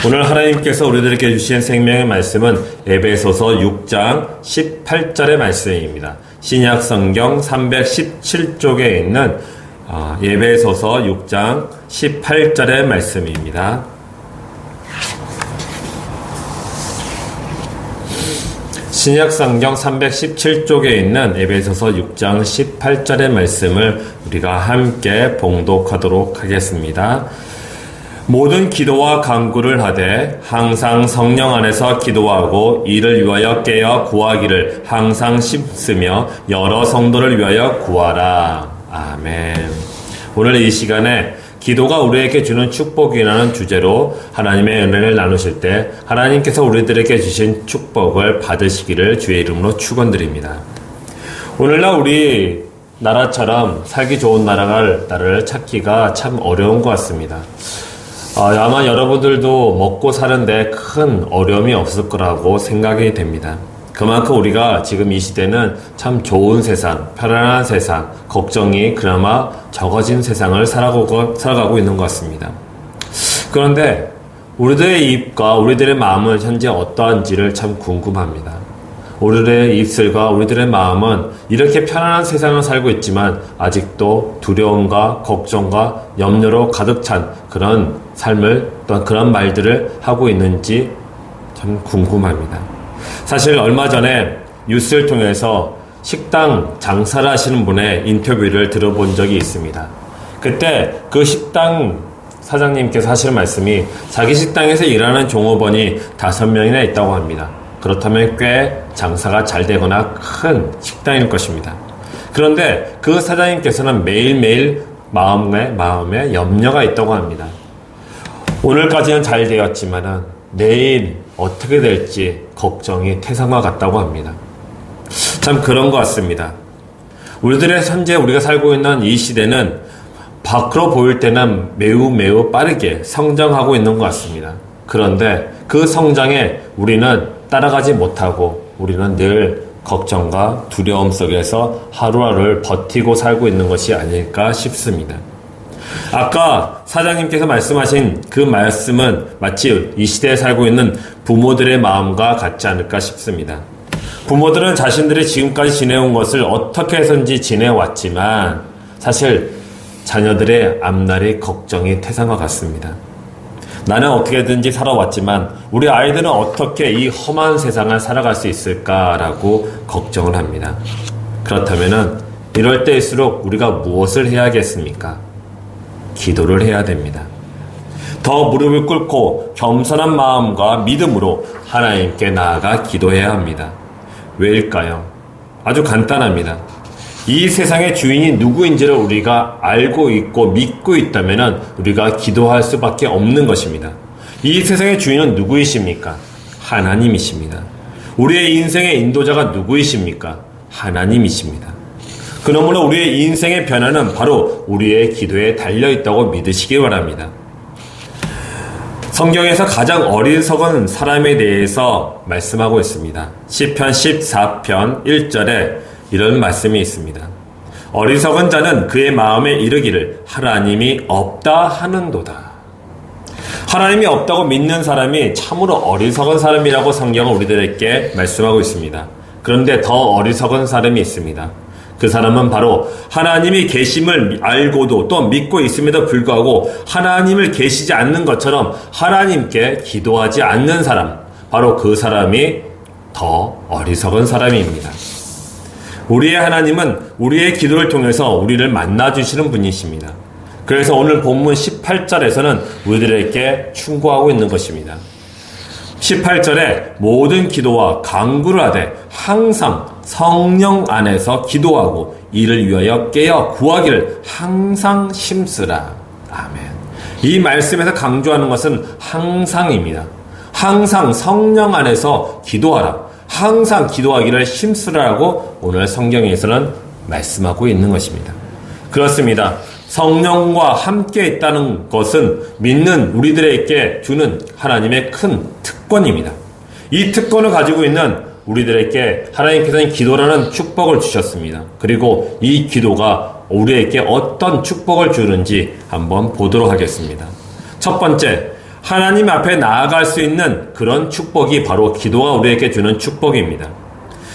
오늘 하나님께서 우리들에게 주신 생명의 말씀은 에베소서 6장 18절의 말씀입니다. 신약 성경 317쪽에 있는 에베소서 6장 18절의 말씀입니다. 신약 성경 317쪽에 있는 에베소서 6장 18절의 말씀을 우리가 함께 봉독하도록 하겠습니다. 모든 기도와 간구를 하되 항상 성령 안에서 기도하고 이를 위하여 깨어 구하기를 항상 힘쓰며 여러 성도를 위하여 구하라. 아멘. 오늘 이 시간에 기도가 우리에게 주는 축복이라는 주제로 하나님의 은혜를 나누실 때 하나님께서 우리들에게 주신 축복을 받으시기를 주의 이름으로 축원드립니다. 오늘날 우리 나라처럼 살기 좋은 나라를 찾기가 참 어려운 것 같습니다. 아마 여러분들도 먹고 사는데 큰 어려움이 없을 거라고 생각이 됩니다. 그만큼 우리가 지금 이 시대는 참 좋은 세상, 편안한 세상, 걱정이 그나마 적어진 세상을 살아가고 있는 것 같습니다. 그런데 우리들의 입과 우리들의 마음은 현재 어떠한지를 참 궁금합니다. 우리들의 입술과 우리들의 마음은 이렇게 편안한 세상을 살고 있지만 아직도 두려움과 걱정과 염려로 가득 찬 그런 삶을 또한 그런 말들을 하고 있는지 참 궁금합니다. 사실 얼마 전에 뉴스를 통해서 식당 장사를 하시는 분의 인터뷰를 들어본 적이 있습니다. 그때 그 식당 사장님께서 하시는 말씀이 자기 식당에서 일하는 종업원이 5명이나 있다고 합니다. 그렇다면 꽤 장사가 잘 되거나 큰 식당일 것입니다. 그런데 그 사장님께서는 매일매일 마음에 염려가 있다고 합니다. 오늘까지는 잘 되었지만은 내일 어떻게 될지 걱정이 태산과 같다고 합니다. 참 그런 것 같습니다. 우리들의 현재 우리가 살고 있는 이 시대는 밖으로 보일 때는 매우 빠르게 성장하고 있는 것 같습니다. 그런데 그 성장에 우리는 따라가지 못하고 우리는 늘 걱정과 두려움 속에서 하루하루를 버티고 살고 있는 것이 아닐까 싶습니다. 아까 사장님께서 말씀하신 그 말씀은 마치 이 시대에 살고 있는 부모들의 마음과 같지 않을까 싶습니다. 부모들은 자신들이 지금까지 지내온 것을 어떻게 해서인지 지내왔지만 사실 자녀들의 앞날이 걱정이 태산과 같습니다. 나는 어떻게든지 살아왔지만 우리 아이들은 어떻게 이 험한 세상을 살아갈 수 있을까라고 걱정을 합니다. 그렇다면은 이럴 때일수록 우리가 무엇을 해야겠습니까? 기도를 해야 됩니다. 더 무릎을 꿇고 겸손한 마음과 믿음으로 하나님께 나아가 기도해야 합니다. 왜일까요? 아주 간단합니다. 이 세상의 주인이 누구인지를 우리가 알고 있고 믿고 있다면 우리가 기도할 수밖에 없는 것입니다. 이 세상의 주인은 누구이십니까? 하나님이십니다. 우리의 인생의 인도자가 누구이십니까? 하나님이십니다. 그러므로 우리의 인생의 변화는 바로 우리의 기도에 달려있다고 믿으시기 바랍니다. 성경에서 가장 어리석은 사람에 대해서 말씀하고 있습니다. 시편 14편 1절에 이런 말씀이 있습니다. 어리석은 자는 그의 마음에 이르기를 하나님이 없다 하는도다. 하나님이 없다고 믿는 사람이 참으로 어리석은 사람이라고 성경은 우리들에게 말씀하고 있습니다. 그런데 더 어리석은 사람이 있습니다. 그 사람은 바로 하나님이 계심을 알고도 또 믿고 있음에도 불구하고 하나님을 계시지 않는 것처럼 하나님께 기도하지 않는 사람, 바로 그 사람이 더 어리석은 사람입니다. 우리의 하나님은 우리의 기도를 통해서 우리를 만나주시는 분이십니다. 그래서 오늘 본문 18절에서는 우리들에게 충고하고 있는 것입니다. 18절에 모든 기도와 간구를 하되 항상 성령 안에서 기도하고 이를 위하여 깨어 구하기를 항상 힘쓰라. 아멘. 이 말씀에서 강조하는 것은 항상입니다. 항상 성령 안에서 기도하라. 항상 기도하기를 힘쓰라고 오늘 성경에서는 말씀하고 있는 것입니다. 그렇습니다. 성령과 함께 있다는 것은 믿는 우리들에게 주는 하나님의 큰 특권입니다. 이 특권을 가지고 있는 우리들에게 하나님께서는 기도라는 축복을 주셨습니다. 그리고 이 기도가 우리에게 어떤 축복을 주는지 한번 보도록 하겠습니다. 첫 번째, 하나님 앞에 나아갈 수 있는 그런 축복이 바로 기도가 우리에게 주는 축복입니다.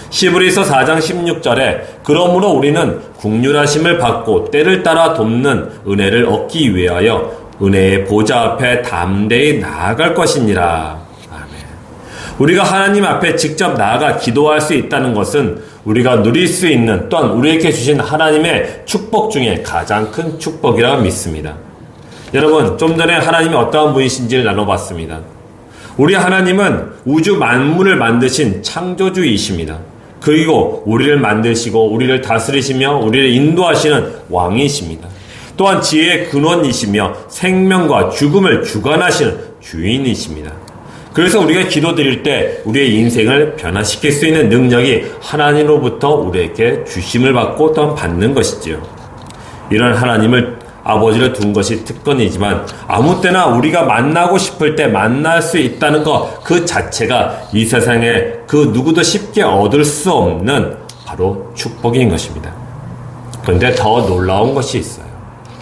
시브리서 4장 16절에 그러므로 우리는 긍휼하심을 받고 때를 따라 돕는 은혜를 얻기 위하여 은혜의 보좌 앞에 담대히 나아갈 것이니라. 아멘. 우리가 하나님 앞에 직접 나아가 기도할 수 있다는 것은 우리가 누릴 수 있는 또한 우리에게 주신 하나님의 축복 중에 가장 큰 축복이라고 믿습니다. 여러분, 좀 전에 하나님이 어떠한 분이신지를 나눠봤습니다. 우리 하나님은 우주 만물을 만드신 창조주이십니다. 그리고 우리를 만드시고 우리를 다스리시며 우리를 인도하시는 왕이십니다. 또한 지혜의 근원이시며 생명과 죽음을 주관하시는 주인이십니다. 그래서 우리가 기도드릴 때 우리의 인생을 변화시킬 수 있는 능력이 하나님으로부터 우리에게 주심을 받고 또한 받는 것이지요. 이런 하나님을 아버지를 둔 것이 특권이지만 아무 때나 우리가 만나고 싶을 때 만날 수 있다는 것 그 자체가 이 세상에 그 누구도 쉽게 얻을 수 없는 바로 축복인 것입니다. 그런데 더 놀라운 것이 있어요.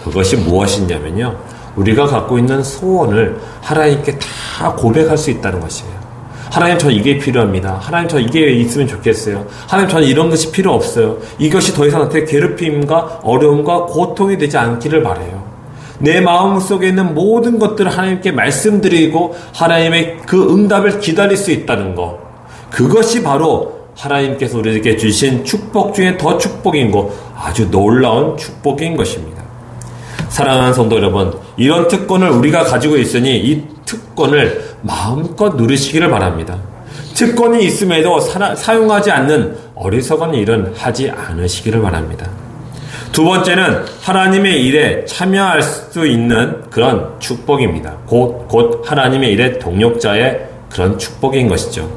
그것이 무엇이냐면요, 우리가 갖고 있는 소원을 하나님께 다 고백할 수 있다는 것이에요. 하나님, 저 이게 필요합니다. 하나님, 저 이게 있으면 좋겠어요. 하나님, 저는 이런 것이 필요 없어요. 이것이 더 이상 나한테 괴롭힘과 어려움과 고통이 되지 않기를 바라요. 내 마음 속에 있는 모든 것들을 하나님께 말씀드리고 하나님의 그 응답을 기다릴 수 있다는 것, 그것이 바로 하나님께서 우리에게 주신 축복 중에 더 축복인 것, 아주 놀라운 축복인 것입니다. 사랑하는 성도 여러분, 이런 특권을 우리가 가지고 있으니 이 특권을 마음껏 누리시기를 바랍니다. 특권이 있음에도 사용하지 않는 어리석은 일은 하지 않으시기를 바랍니다. 두 번째는 하나님의 일에 참여할 수 있는 그런 축복입니다. 곧 하나님의 일의 동력자의 그런 축복인 것이죠.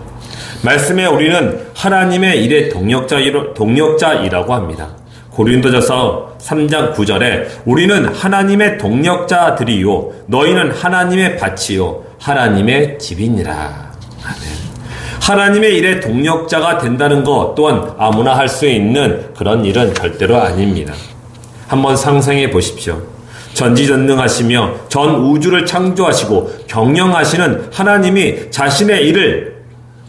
말씀에 우리는 하나님의 일의 동력자이라고 합니다. 고린도전서 3장 9절에 우리는 하나님의 동력자들이요 너희는 하나님의 밭이요 하나님의 집이니라. 아멘. 하나님의 일에 동력자가 된다는 것 또한 아무나 할 수 있는 그런 일은 절대로 아닙니다. 한번 상상해 보십시오. 전지전능하시며 전 우주를 창조하시고 경영하시는 하나님이 자신의 일을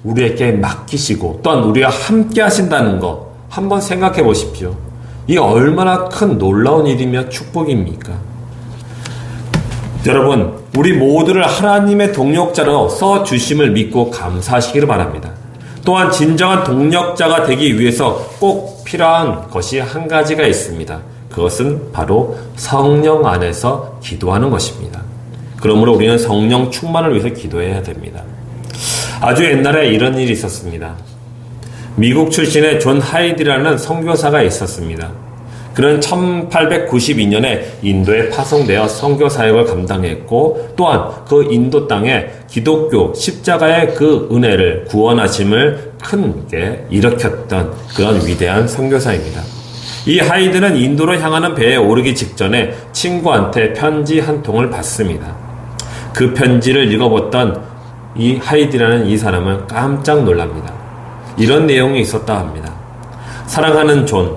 우리에게 맡기시고 또한 우리와 함께 하신다는 것 한번 생각해 보십시오. 이 얼마나 큰 놀라운 일이며 축복입니까? 여러분, 우리 모두를 하나님의 동력자로 써주심을 믿고 감사하시기를 바랍니다. 또한 진정한 동력자가 되기 위해서 꼭 필요한 것이 한 가지가 있습니다. 그것은 바로 성령 안에서 기도하는 것입니다. 그러므로 우리는 성령 충만을 위해서 기도해야 됩니다. 아주 옛날에 이런 일이 있었습니다. 미국 출신의 존 하이드라는 선교사가 있었습니다. 그는 1892년에 인도에 파송되어 선교 사역을 감당했고 또한 그 인도 땅에 기독교 십자가의 그 은혜를 구원하심을 크게 일으켰던 그런 위대한 선교사입니다. 이 하이드는 인도로 향하는 배에 오르기 직전에 친구한테 편지 한 통을 받습니다. 그 편지를 읽어봤던 이 하이드라는 이 사람은 깜짝 놀랍니다. 이런 내용이 있었다 합니다. 사랑하는 존,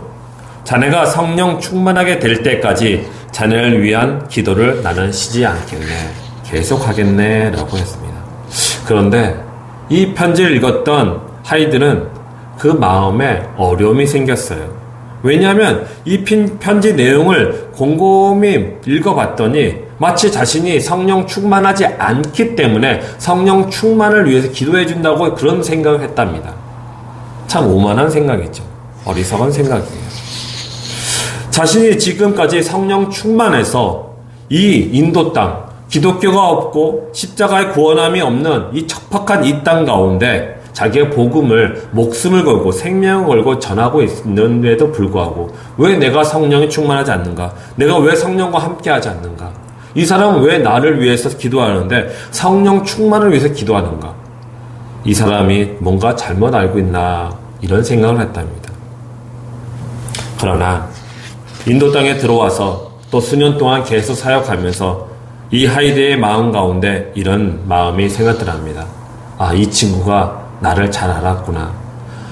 자네가 성령 충만하게 될 때까지 자네를 위한 기도를 나는 쉬지 않겠네. 계속하겠네. 라고 했습니다. 그런데 이 편지를 읽었던 하이드는 그 마음에 어려움이 생겼어요. 왜냐하면 이 편지 내용을 곰곰이 읽어봤더니 마치 자신이 성령 충만하지 않기 때문에 성령 충만을 위해서 기도해 준다고 그런 생각을 했답니다. 참 오만한 생각이죠. 어리석은 생각이에요. 자신이 지금까지 성령 충만해서 이 인도 땅, 기독교가 없고 십자가의 구원함이 없는 이 척박한 이 땅 가운데 자기의 복음을 목숨을 걸고 생명을 걸고 전하고 있는데도 불구하고 왜 내가 성령이 충만하지 않는가? 내가 왜 성령과 함께 하지 않는가? 이 사람은 왜 나를 위해서 기도하는데 성령 충만을 위해서 기도하는가? 이 사람이 뭔가 잘못 알고 있나? 이런 생각을 했답니다. 그러나 인도 땅에 들어와서 또 수년 동안 계속 사역하면서 이 하이드의 마음 가운데 이런 마음이 생겼더랍니다. 아, 이 친구가 나를 잘 알았구나.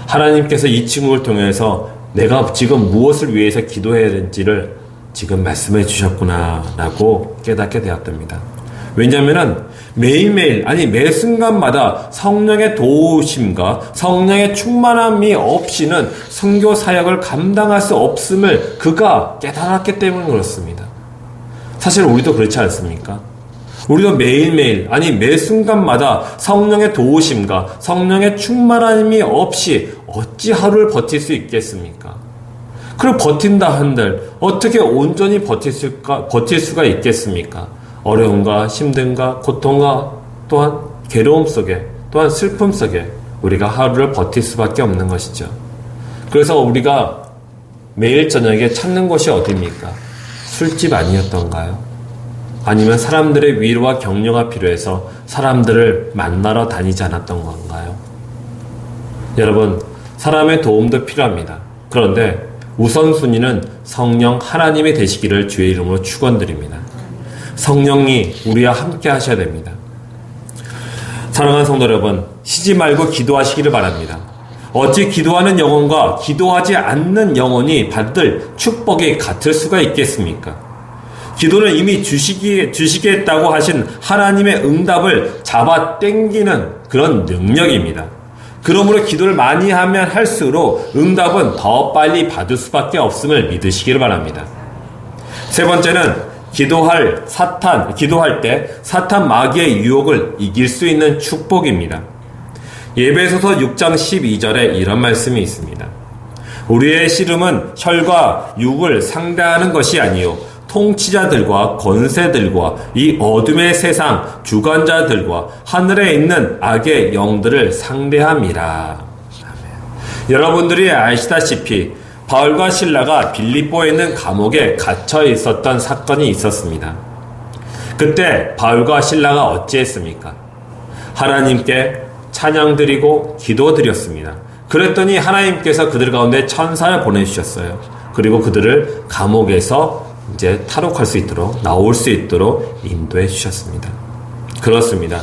하나님께서 이 친구를 통해서 내가 지금 무엇을 위해서 기도해야 되는지를 지금 말씀해 주셨구나 라고 깨닫게 되었답니다. 왜냐하면 매일매일, 아니 매 순간마다 성령의 도우심과 성령의 충만함이 없이는 선교 사역을 감당할 수 없음을 그가 깨달았기 때문에 그렇습니다. 사실 우리도 그렇지 않습니까? 우리도 매일매일, 아니 매 순간마다 성령의 도우심과 성령의 충만함이 없이 어찌 하루를 버틸 수 있겠습니까? 그리고 버틴다 한들 어떻게 온전히 버틸 수가 있겠습니까? 어려움과 힘듦과 고통과 또한 괴로움 속에, 또한 슬픔 속에 우리가 하루를 버틸 수밖에 없는 것이죠. 그래서 우리가 매일 저녁에 찾는 곳이 어디입니까? 술집 아니었던가요? 아니면 사람들의 위로와 격려가 필요해서 사람들을 만나러 다니지 않았던 건가요? 여러분, 사람의 도움도 필요합니다. 그런데 우선순위는 성령 하나님이 되시기를 주의 이름으로 축원드립니다. 성령이 우리와 함께 하셔야 됩니다. 사랑하는 성도 여러분, 쉬지 말고 기도하시기를 바랍니다. 어찌 기도하는 영혼과 기도하지 않는 영혼이 받을 축복이 같을 수가 있겠습니까? 기도는 이미 주시겠다고 하신 하나님의 응답을 잡아 당기는 그런 능력입니다. 그러므로 기도를 많이 하면 할수록 응답은 더 빨리 받을 수밖에 없음을 믿으시기를 바랍니다. 세 번째는 기도할 때 사탄 마귀의 유혹을 이길 수 있는 축복입니다. 에베소서 6장 12절에 이런 말씀이 있습니다. 우리의 씨름은 혈과 육을 상대하는 것이 아니요 통치자들과 권세들과 이 어둠의 세상 주관자들과 하늘에 있는 악의 영들을 상대함이라. 여러분들이 아시다시피 바울과 실라가 빌립보에 있는 감옥에 갇혀 있었던 사건이 있었습니다. 그때 바울과 실라가 어찌했습니까? 하나님께 찬양드리고 기도드렸습니다. 그랬더니 하나님께서 그들 가운데 천사를 보내주셨어요. 그리고 그들을 감옥에서 이제 탈옥할 수 있도록, 나올 수 있도록 인도해 주셨습니다. 그렇습니다.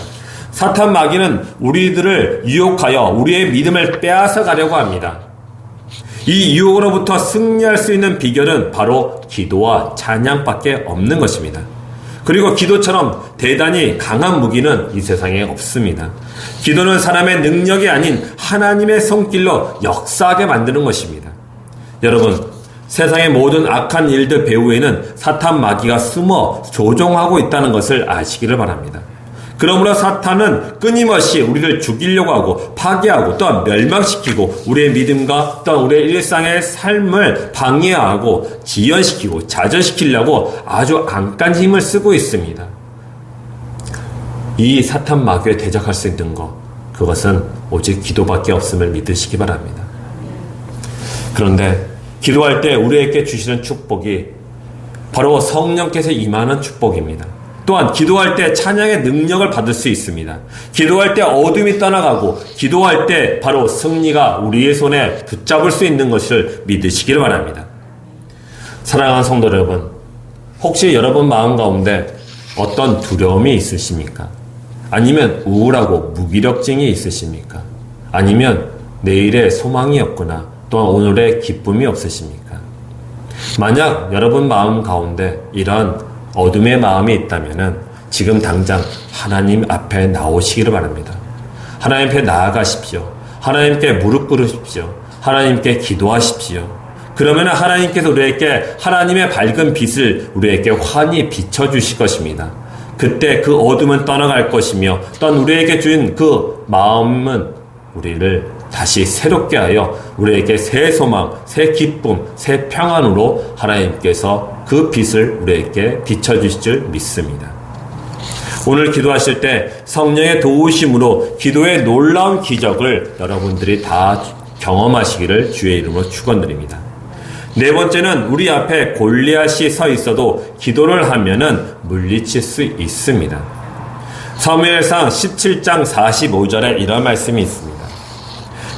사탄 마귀는 우리들을 유혹하여 우리의 믿음을 빼앗아 가려고 합니다. 이 유혹으로부터 승리할 수 있는 비결은 바로 기도와 찬양밖에 없는 것입니다. 그리고 기도처럼 대단히 강한 무기는 이 세상에 없습니다. 기도는 사람의 능력이 아닌 하나님의 손길로 역사하게 만드는 것입니다. 여러분, 세상의 모든 악한 일들 배후에는 사탄 마귀가 숨어 조종하고 있다는 것을 아시기를 바랍니다. 그러므로 사탄은 끊임없이 우리를 죽이려고 하고 파괴하고 또한 멸망시키고 우리의 믿음과 또한 우리의 일상의 삶을 방해하고 지연시키고 좌절시키려고 아주 안간 힘을 쓰고 있습니다. 이 사탄 마귀에 대적할 수 있는 것, 그것은 오직 기도밖에 없음을 믿으시기 바랍니다. 그런데 기도할 때 우리에게 주시는 축복이 바로 성령께서 임하는 축복입니다. 또한 기도할 때 찬양의 능력을 받을 수 있습니다. 기도할 때 어둠이 떠나가고 기도할 때 바로 승리가 우리의 손에 붙잡을 수 있는 것을 믿으시기를 바랍니다. 사랑하는 성도 여러분, 혹시 여러분 마음 가운데 어떤 두려움이 있으십니까? 아니면 우울하고 무기력증이 있으십니까? 아니면 내일의 소망이 없거나 또한 오늘의 기쁨이 없으십니까? 만약 여러분 마음 가운데 이런 어둠의 마음이 있다면 지금 당장 하나님 앞에 나오시기를 바랍니다. 하나님 앞에 나아가십시오. 하나님께 무릎 꿇으십시오. 하나님께 기도하십시오. 그러면 하나님께서 우리에게 하나님의 밝은 빛을 우리에게 환히 비춰주실 것입니다. 그때 그 어둠은 떠나갈 것이며 또한 우리에게 주신 그 마음은 우리를 다시 새롭게 하여 우리에게 새 소망, 새 기쁨, 새 평안으로 하나님께서 그 빛을 우리에게 비춰주실 줄 믿습니다. 오늘 기도하실 때 성령의 도우심으로 기도의 놀라운 기적을 여러분들이 다 경험하시기를 주의 이름으로 축원드립니다. 네 번째는 우리 앞에 골리앗이 서 있어도 기도를 하면은 물리칠 수 있습니다. 사무엘상 17장 45절에 이런 말씀이 있습니다.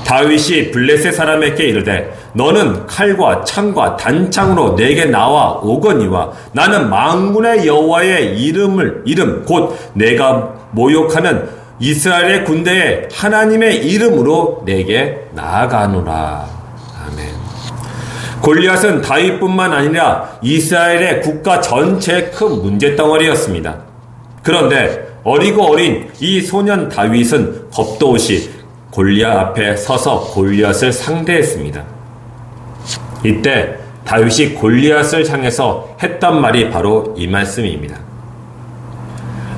다윗이 블레셋 사람에게 이르되 너는 칼과 창과 단창으로 내게 나와 오거니와 나는 만군의 여호와의 이름 곧 내가 모욕하는 이스라엘의 군대의 하나님의 이름으로 내게 나아가노라. 아멘. 골리앗은 다윗뿐만 아니라 이스라엘의 국가 전체의 큰 문제덩어리였습니다. 그런데 어리고 어린 이 소년 다윗은 겁도 없이 골리앗 앞에 서서 골리앗을 상대했습니다. 이때 다윗이 골리앗을 향해서 했던 말이 바로 이 말씀입니다.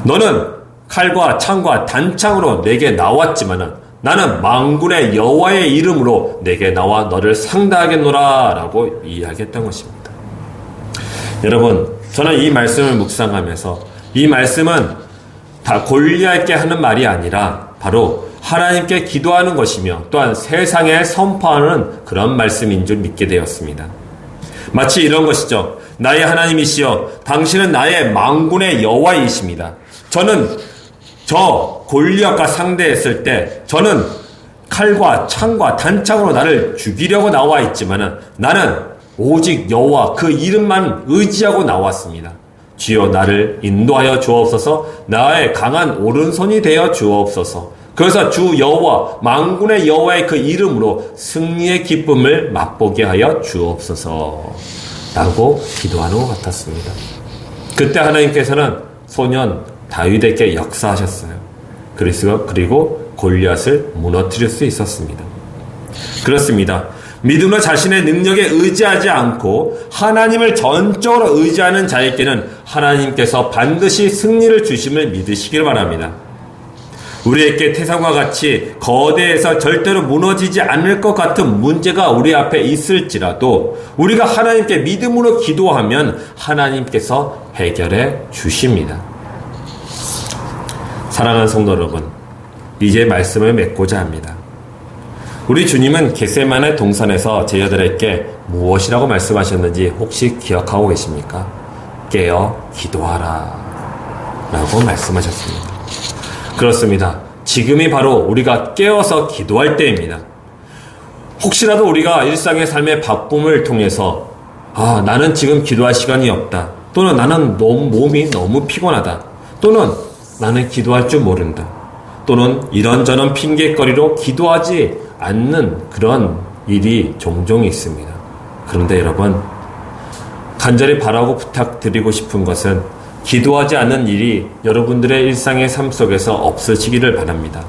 너는 칼과 창과 단창으로 내게 나왔지만은 나는 만군의 여호와의 이름으로 내게 나와 너를 상대하겠노라 라고 이야기했던 것입니다. 여러분, 저는 이 말씀을 묵상하면서 이 말씀은 다 골리앗에게 하는 말이 아니라 바로 하나님께 기도하는 것이며 또한 세상에 선포하는 그런 말씀인 줄 믿게 되었습니다. 마치 이런 것이죠. 나의 하나님이시여, 당신은 나의 만군의 여호와이십니다. 저는 저 골리앗과 상대했을 때 저는 칼과 창과 단창으로 나를 죽이려고 나와 있지만은 나는 오직 여호와 그 이름만 의지하고 나왔습니다. 주여 나를 인도하여 주옵소서. 나의 강한 오른손이 되어 주옵소서. 그래서 주 여호와 만군의 여호와의 그 이름으로 승리의 기쁨을 맛보게 하여 주옵소서 라고 기도하는 것 같았습니다. 그때 하나님께서는 소년 다윗에게 역사하셨어요. 그리고 골리앗을 무너뜨릴 수 있었습니다. 그렇습니다. 믿음으로 자신의 능력에 의지하지 않고 하나님을 전적으로 의지하는 자에게는 하나님께서 반드시 승리를 주심을 믿으시길 바랍니다. 우리에게 태산과 같이 거대해서 절대로 무너지지 않을 것 같은 문제가 우리 앞에 있을지라도 우리가 하나님께 믿음으로 기도하면 하나님께서 해결해 주십니다. 사랑하는 성도 여러분, 이제 말씀을 맺고자 합니다. 우리 주님은 겟세마네 동산에서 제자들에게 무엇이라고 말씀하셨는지 혹시 기억하고 계십니까? 깨어 기도하라 라고 말씀하셨습니다. 그렇습니다. 지금이 바로 우리가 깨어서 기도할 때입니다. 혹시라도 우리가 일상의 삶의 바쁨을 통해서 나는 지금 기도할 시간이 없다. 또는 나는 몸이 너무 피곤하다. 또는 나는 기도할 줄 모른다. 또는 이런저런 핑계거리로 기도하지 않는 그런 일이 종종 있습니다. 그런데 여러분, 간절히 바라고 부탁드리고 싶은 것은 기도하지 않는 일이 여러분들의 일상의 삶 속에서 없으시기를 바랍니다.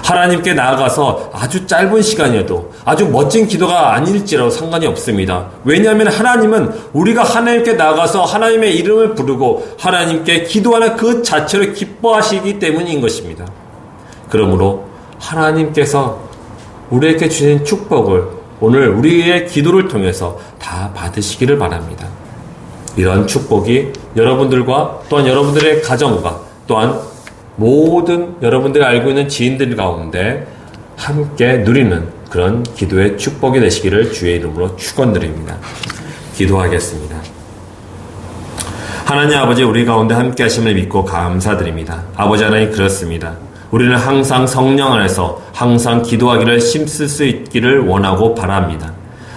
하나님께 나아가서 아주 짧은 시간이어도 아주 멋진 기도가 아닐지라도 상관이 없습니다. 왜냐하면 하나님은 우리가 하나님께 나아가서 하나님의 이름을 부르고 하나님께 기도하는 그 자체를 기뻐하시기 때문인 것입니다. 그러므로 하나님께서 우리에게 주신 축복을 오늘 우리의 기도를 통해서 다 받으시기를 바랍니다. 이런 축복이 여러분들과 또한 여러분들의 가정과 또한 모든 여러분들이 알고 있는 지인들 가운데 함께 누리는 그런 기도의 축복이 되시기를 주의 이름으로 축원드립니다. 기도하겠습니다. 하나님 아버지, 우리 가운데 함께 하심을 믿고 감사드립니다. 아버지 하나님, 그렇습니다. 우리는 항상 성령 안에서 항상 기도하기를 힘쓸 수 있기를 원하고 바랍니다.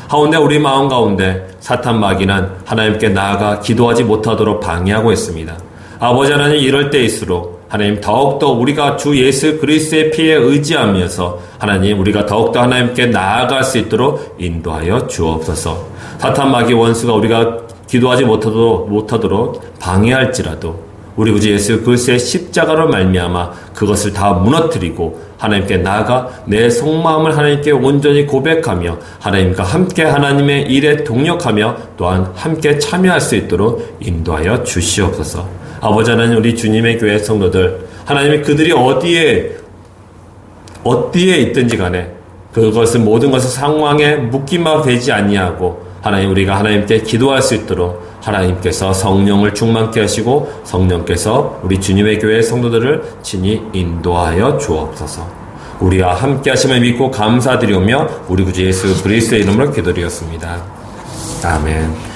하운데 우리 마음 가운데 사탄 마귀는 하나님께 나아가 기도하지 못하도록 방해하고 있습니다. 아버지 하나님, 이럴 때일수록 하나님 더욱더 우리가 주 예수 그리스도의 피에 의지하면서 하나님 우리가 더욱더 하나님께 나아갈 수 있도록 인도하여 주옵소서. 사탄 마귀 원수가 우리가 기도하지 못하도록 방해할지라도 우리 구주 예수 그리스도의 십자가로 말미암아 그것을 다 무너뜨리고 하나님께 나아가 내 속마음을 하나님께 온전히 고백하며 하나님과 함께 하나님의 일에 동력하며 또한 함께 참여할 수 있도록 인도하여 주시옵소서. 아버지 하나님, 우리 주님의 교회 성도들 하나님이 그들이 어디에 있든지 간에 그것은 모든 것을 상황에 묶임만 되지 아니하고 하나님 우리가 하나님께 기도할 수 있도록 하나님께서 성령을 충만케 하시고 성령께서 우리 주님의 교회 성도들을 친히 인도하여 주옵소서. 우리와 함께 하심을 믿고 감사드리오며 우리 구주 예수 그리스도의 이름으로 기도드렸습니다. 아멘.